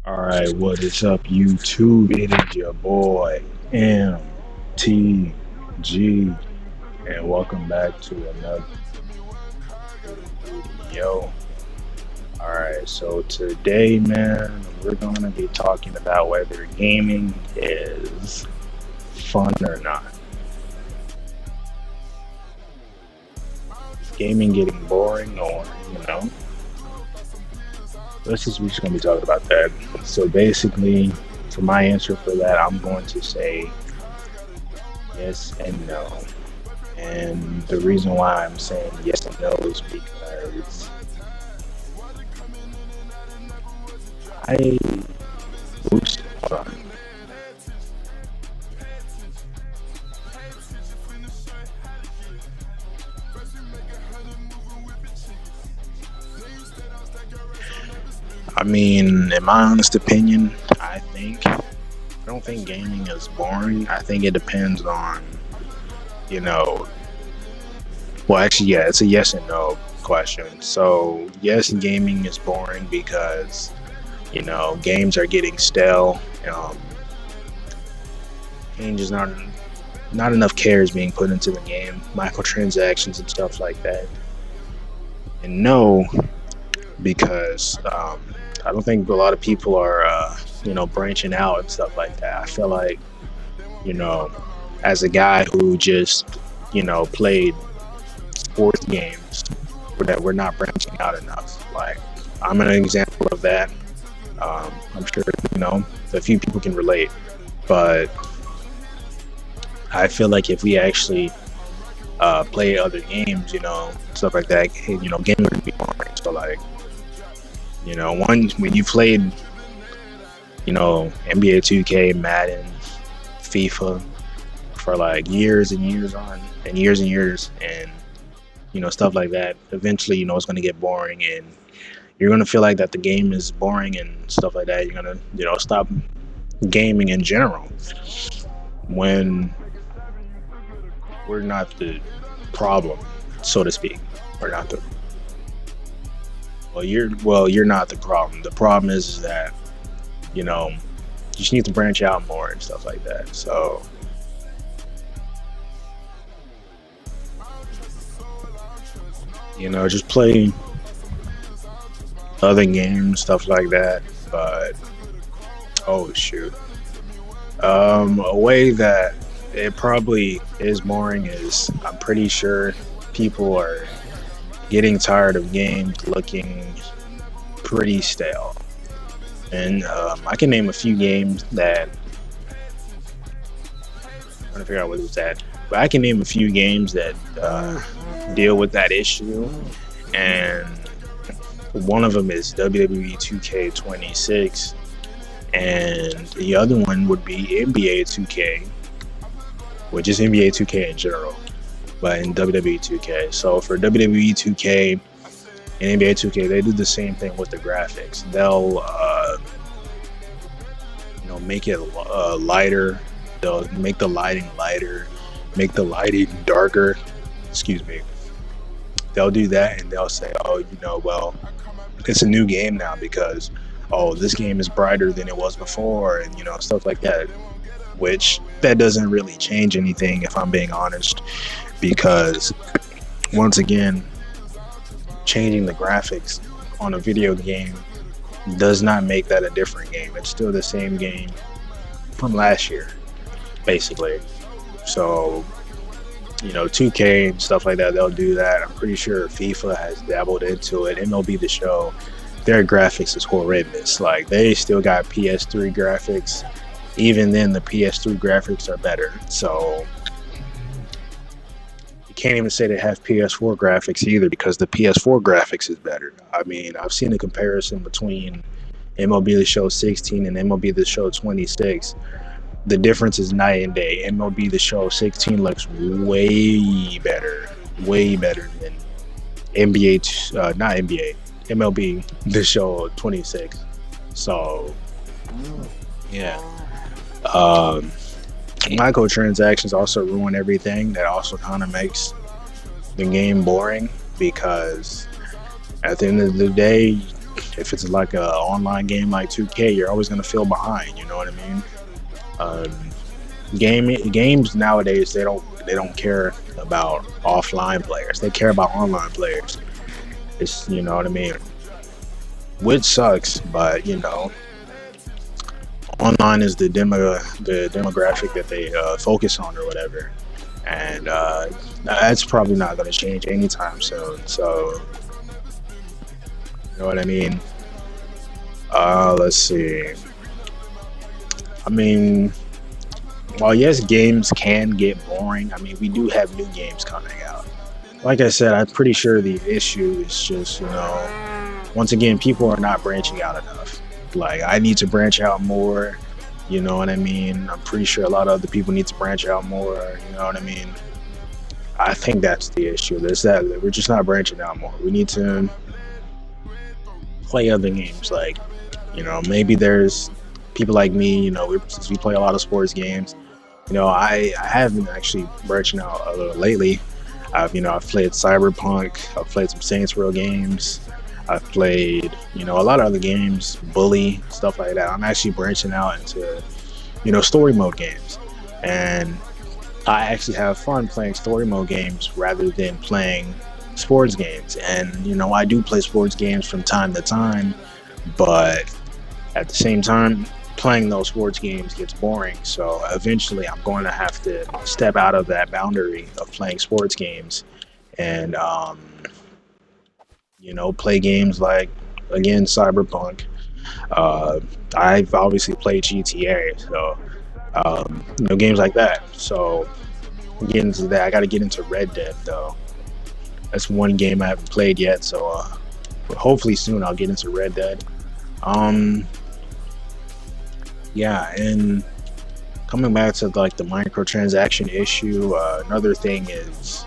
All right, what is up, YouTube? It is your boy MTG, and welcome back to another video. All right, so today, man, we're gonna be talking about whether gaming is fun or not. Is gaming getting boring, or we're just gonna be talking about that. So basically, for my answer for that, I'm going to say yes and no. And the reason why I'm saying yes and no is because I oops, hold on. I mean, in my honest opinion, I don't think gaming is boring. I think it depends on, you know, well, actually, yeah, it's a yes and no question. So, yes, gaming is boring because, games are getting stale. And just not enough care is being put into the game, microtransactions and stuff like that. And no, because I don't think a lot of people are, branching out and stuff like that. I feel like, you know, as a guy who just, played sports games, that we're not branching out enough. Like, I'm an example of that. I'm sure, a few people can relate, but I feel like if we actually play other games, stuff like that, gaming would be boring. So, like, when you played, NBA 2K, Madden, FIFA for like years and years and years, and stuff like that, eventually, it's going to get boring, and you're going to feel like that the game is boring and stuff like that. You're going to, stop gaming in general when we're not the problem, so to speak. We're not the you're not the problem. The problem is that you just need to branch out more and stuff like that. So just play other games, stuff like that. But oh shoot, a way that it probably is boring is I'm pretty sure people are getting tired of games looking pretty stale. And I can name a few games that I'm trying to figure out what it's at, but I can name a few games that deal with that issue. And one of them is WWE 2K26, and the other one would be NBA 2K, which is NBA 2K in general, but in WWE 2K. So for WWE 2K and NBA 2K, they do the same thing with the graphics. They'll make it lighter. They'll make the lighting lighter, make the lighting darker. Excuse me. They'll do that, and they'll say, "Oh, well, it's a new game now because, this game is brighter than it was before," and stuff like that. Which that doesn't really change anything, if I'm being honest, because once again, changing the graphics on a video game does not make that a different game. It's still the same game from last year, basically. So 2K and stuff like that, they'll do that. I'm pretty sure FIFA has dabbled into it. MLB The Show, their graphics is horrendous. Like, they still got PS3 graphics. Even then, the PS3 graphics are better. So you can't even say they have PS4 graphics either, because the PS4 graphics is better. I mean, I've seen a comparison between MLB The Show 16 and MLB The Show 26. The difference is night and day. MLB The Show 16 looks way better than MLB The Show 26. So yeah. Microtransactions also ruin everything. That also kind of makes the game boring, because at the end of the day, if it's like a online game like 2K, you're always gonna feel behind. You know what I mean? Um, games nowadays, they don't care about offline players. They care about online players. It's, you know what I mean, which sucks, but online is the demographic that they focus on or whatever, and that's probably not going to change anytime soon. So you know what I mean. Let's see. I mean, while yes, games can get boring, I mean, we do have new games coming out. Like I said, I'm pretty sure the issue is just, once again, people are not branching out enough. Like, I need to branch out more. You know what I mean? I'm pretty sure a lot of other people need to branch out more. You know what I mean? I think that's the issue. There's that we're just not branching out more. We need to play other games. Like, maybe there's people like me. Since we play a lot of sports games, I have been actually branching out a little lately. I've played Cyberpunk. I've played some Saints Row games. I've played, a lot of other games, Bully, stuff like that. I'm actually branching out into, story mode games. And I actually have fun playing story mode games rather than playing sports games. And, I do play sports games from time to time, but at the same time, playing those sports games gets boring. So eventually I'm going to have to step out of that boundary of playing sports games and, play games like, again, Cyberpunk. I've obviously played GTA, so, games like that. So getting into that, I got to get into Red Dead, though. That's one game I haven't played yet, so hopefully soon I'll get into Red Dead. Yeah, and coming back to like the microtransaction issue, another thing is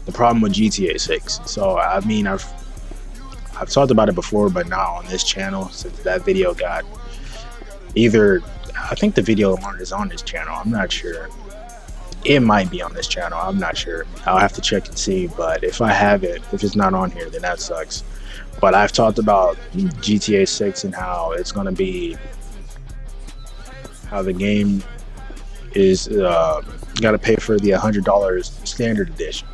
the problem with GTA 6. So I mean, I've talked about it before, but not on this channel since that video got either. I think the video is on this channel. I'm not sure. It might be on this channel. I'm not sure. I'll have to check and see. But if I have it, if it's not on here, then that sucks. But I've talked about GTA 6 and how it's going to be. How the game is got to pay for the $100 standard edition,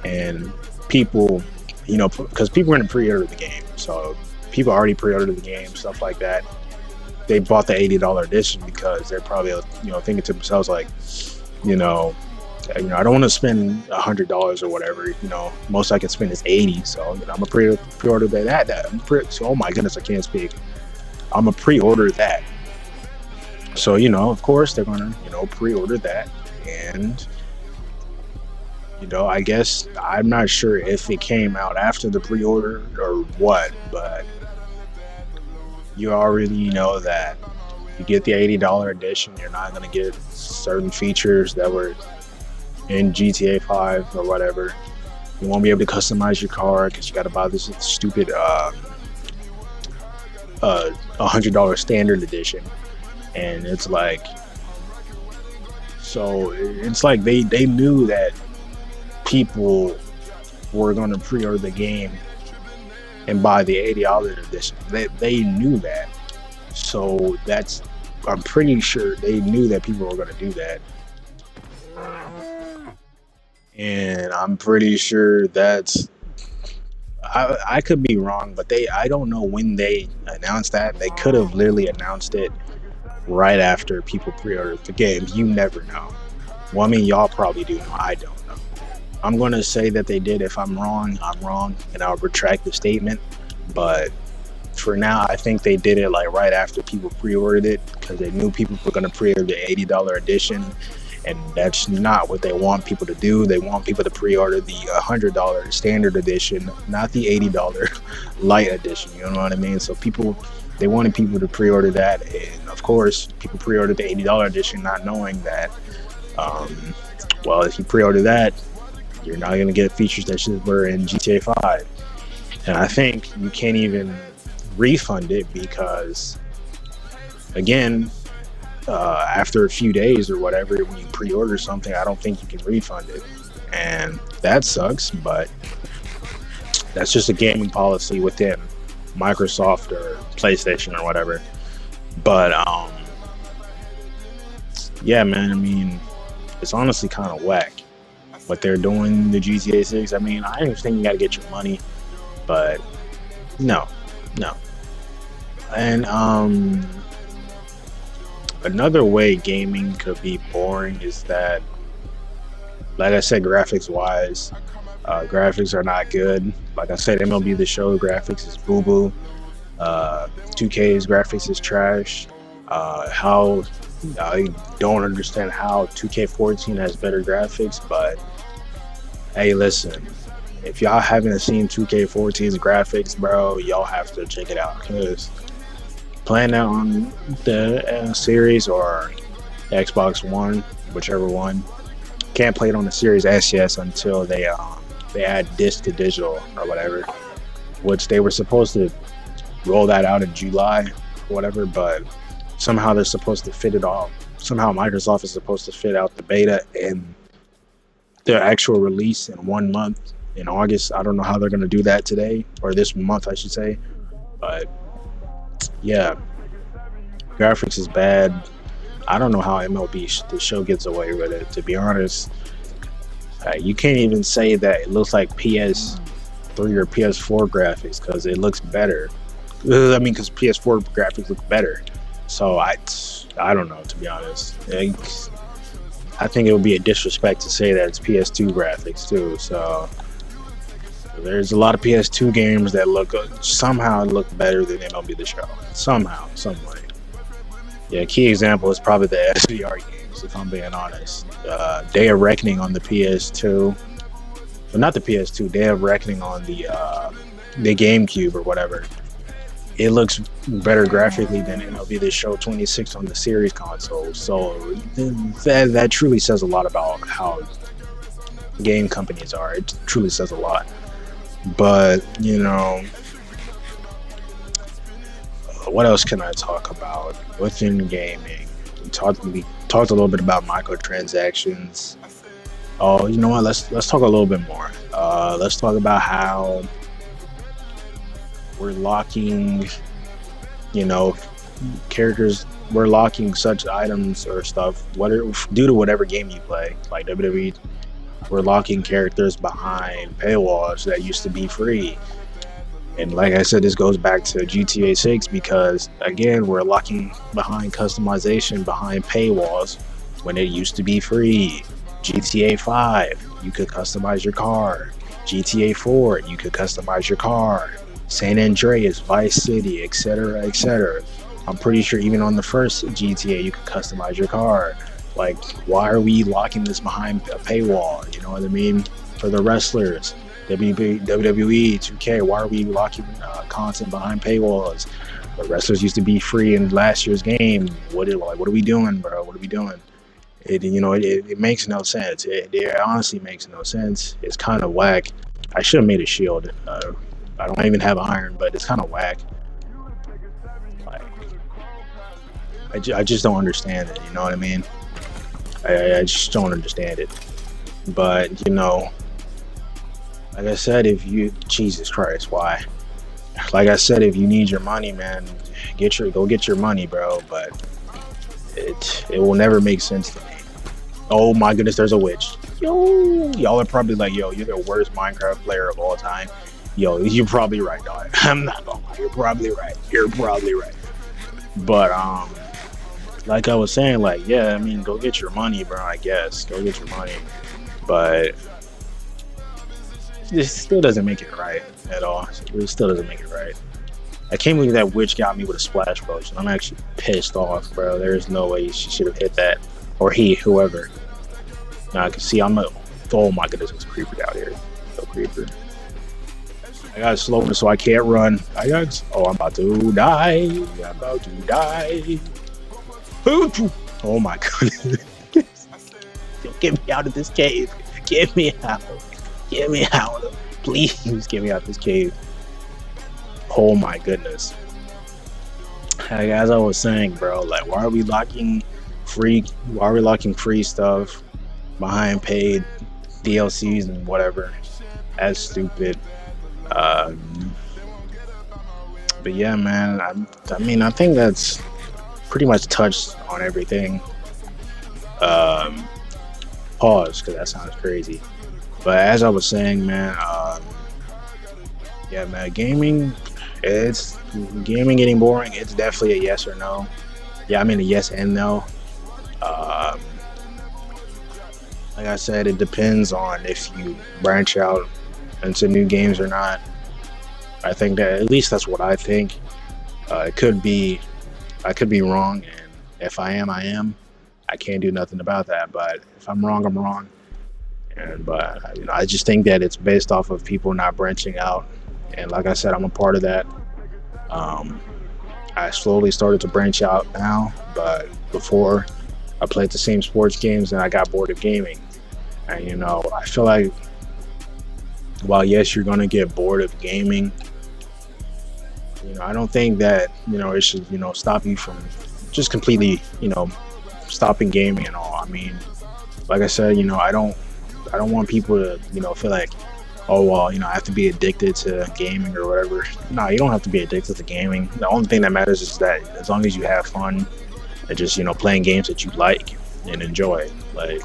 and people, because people are going to pre-order the game, so people already pre-ordered the game, stuff like that. They bought the $80 edition because they're probably thinking to themselves like, I don't want to spend $100 or whatever. Most I can spend is $80, so I'm gonna pre-order that. So, oh my goodness, I can't speak. I'm gonna pre-order that. So, of course, they're going to, pre-order that. And, I guess I'm not sure if it came out after the pre-order or what, but you already know that you get the $80 edition, you're not going to get certain features that were in GTA 5 or whatever. You won't be able to customize your car because you got to buy this stupid $100 standard edition. And it's like, so it's like they knew that people were going to pre-order the game and buy the $80 edition. They knew that. So I'm pretty sure they knew that people were going to do that. And I'm pretty sure I could be wrong, but I don't know when they announced that. They could have literally announced it right after people pre-ordered the game. You never know. Well, I mean, y'all probably do know. I don't know. I'm going to say that they did. If I'm wrong, I'm wrong, and I'll retract the statement. But for now, I think they did it like right after people pre-ordered it because they knew people were going to pre-order the $80 edition, and that's not what they want people to do. They want people to pre-order the $100 standard edition, not the $80 light edition. You know what I mean? So they wanted people to pre-order that, and of course, people pre-ordered the $80 edition, not knowing that, well, if you pre-order that, you're not going to get features that were in GTA 5. And I think you can't even refund it because, again, after a few days or whatever, when you pre-order something, I don't think you can refund it. And that sucks, but that's just a gaming policy with them. Microsoft or PlayStation or whatever. But yeah, man. I mean, it's honestly kind of whack what they're doing. The GTA 6. I mean, I understand you got to get your money, but no, no. And another way gaming could be boring is that, like I said, graphics wise, graphics are not good. Like I said, MLB The Show graphics is boo boo. 2K's graphics is trash. How I don't understand how 2K14 has better graphics, but hey, listen, if y'all haven't seen 2K14's graphics, bro, y'all have to check it out, because playing that on the series or Xbox One, whichever one, can't play it on the Series S yet until they add disc to digital or whatever, which they were supposed to roll that out in July or whatever, but somehow they're supposed to fit it all. Somehow Microsoft is supposed to fit out the beta and the actual release in 1 month in August. I don't know how they're going to do that today, or this month I should say, but yeah, graphics is bad. I don't know how MLB The Show gets away with it, to be honest. You can't even say that it looks like PS3 or PS4 graphics, because it looks better. I mean, because PS4 graphics look better. So I don't know, to be honest. I think it would be a disrespect to say that it's PS2 graphics too. So there's a lot of PS2 games that somehow look better than MLB The Show. Somehow, some way. Yeah, key example is probably the SVR games, if I'm being honest. Day of Reckoning on the PS2. Well, not the PS2, Day of Reckoning on the GameCube or whatever. It looks better graphically than MLB The Show 26 on the series console. So that truly says a lot about how game companies are. It truly says a lot. But, you know, what else can I talk about within gaming? We talked a little bit about microtransactions. Oh, you know what? Let's talk a little bit more. Let's talk about how we're locking, characters. We're locking such items or stuff, due to whatever game you play, like WWE. We're locking characters behind paywalls that used to be free. And like I said, this goes back to GTA 6 because, again, we're locking behind customization behind paywalls when it used to be free. GTA 5, you could customize your car. GTA 4, you could customize your car. San Andreas, Vice City, etc., etc. I'm pretty sure even on the first GTA, you could customize your car. Like, why are we locking this behind a paywall? You know what I mean? For the wrestlers. WWE, 2K, why are we locking content behind paywalls? The wrestlers used to be free in last year's game. What are we doing, bro? What are we doing? It makes no sense. It honestly makes no sense. It's kind of whack. I should have made a shield. I don't even have iron, but it's kind of whack. Like, I just don't understand it. You know what I mean? I just don't understand it. But like I said, Jesus Christ, why? Like I said, if you need your money, man, go get your money, bro. But it will never make sense to me. Oh my goodness, there's a witch. Yo, y'all are probably like, yo, you're the worst Minecraft player of all time. Yo, you're probably right, dog. I'm not gonna lie, you're probably right. But like I was saying, like, yeah, I mean, go get your money, bro. I guess go get your money, but this still doesn't make it right at all. It still doesn't make it right. I can't believe that witch got me with a splash potion. I'm actually pissed off, bro. There's no way she should have hit that, or whoever. Now I can see oh my goodness, it's a creeper down here. No creeper. I got slowness, so I can't run. I'm about to die. Oh my goodness. Get me out of this cave. Get me out. Please get me out of this cave. Oh my goodness. Like, as I was saying, bro, like, why are we locking free stuff behind paid DLCs and whatever? That's stupid. But yeah, man, I mean, I think that's pretty much touched on everything. Um, Pause, because that sounds crazy. But as I was saying, man, yeah, man, it's gaming getting boring. It's definitely a yes or no. Yeah, I mean a yes and no. Um, like I said, it depends on if you branch out into new games or not. I think that at least that's what I think. It could be I could be wrong, and if I am, I am. I can't do nothing about that. But if I'm wrong, I'm wrong. And but I just think that it's based off of people not branching out. And like I said, I'm a part of that. Um, I slowly started to branch out now, but before I played the same sports games and I got bored of gaming. And I feel like while yes, you're gonna get bored of gaming, I don't think that it should stop you from just completely stopping gaming and all. I mean, like I said, I don't want people to feel like, oh well, I have to be addicted to gaming or whatever. No, you don't have to be addicted to gaming. The only thing that matters is that as long as you have fun and just playing games that you like and enjoy. Like,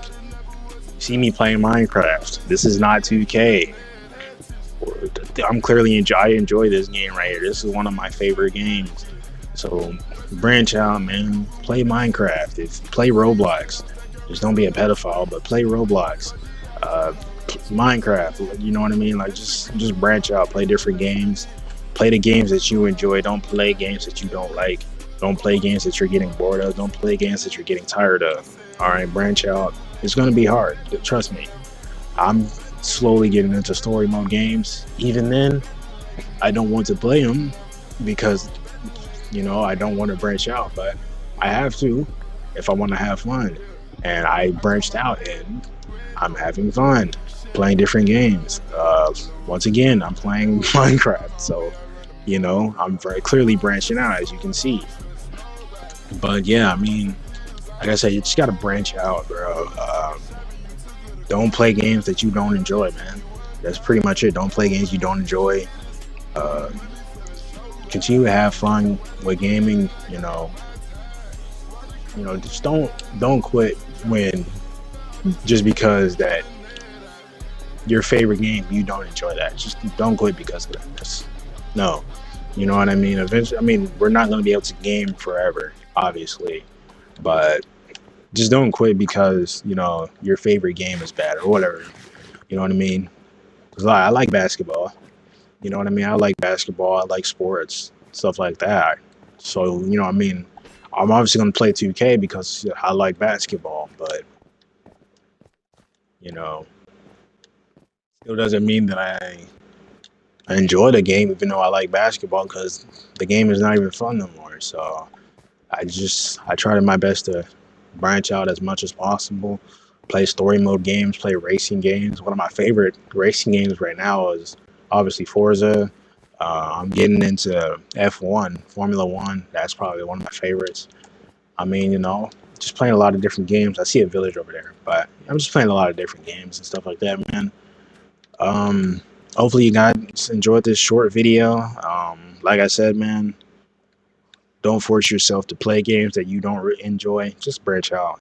see me playing Minecraft. This is not 2K. I'm clearly I enjoy this game right here. This is one of my favorite games. So branch out, man. Play Minecraft. Play Roblox. Just don't be a pedophile, but play Roblox. Minecraft. You know what I mean? Like just branch out. Play different games. Play the games that you enjoy. Don't play games that you don't like. Don't play games that you're getting bored of. Don't play games that you're getting tired of. All right, branch out. It's gonna be hard. Trust me. I'm slowly getting into story mode games. Even then, I don't want to play them because I don't want to branch out, but I have to if I want to have fun. And I branched out and I'm having fun playing different games. Once again, I'm playing Minecraft, so I'm very clearly branching out, as you can see. But yeah, I mean, like I said, you just gotta branch out, bro. Don't play games that you don't enjoy, man. That's pretty much it. Don't play games you don't enjoy. Uh, Continue to have fun with gaming. Just don't quit when just because that your favorite game you don't enjoy that. Just don't quit because of that. No, you know what I mean. Eventually, I mean, we're not going to be able to game forever, obviously, but just don't quit because your favorite game is bad or whatever. You know what I mean? Because I like basketball. You know what I mean? I like basketball. I like sports, stuff like that. So what I mean, I'm obviously going to play 2K because I like basketball, but still doesn't mean that I enjoy the game even though I like basketball because the game is not even fun no more. So I tried my best to branch out as much as possible, play story mode games, play racing games. One of my favorite racing games right now is obviously Forza. I'm getting into F1, Formula One. That's probably one of my favorites. I mean, just playing a lot of different games. I see a village over there, but I'm just playing a lot of different games and stuff like that, man. Hopefully you guys enjoyed this short video. Like I said, man, don't force yourself to play games that you don't enjoy. Just branch out.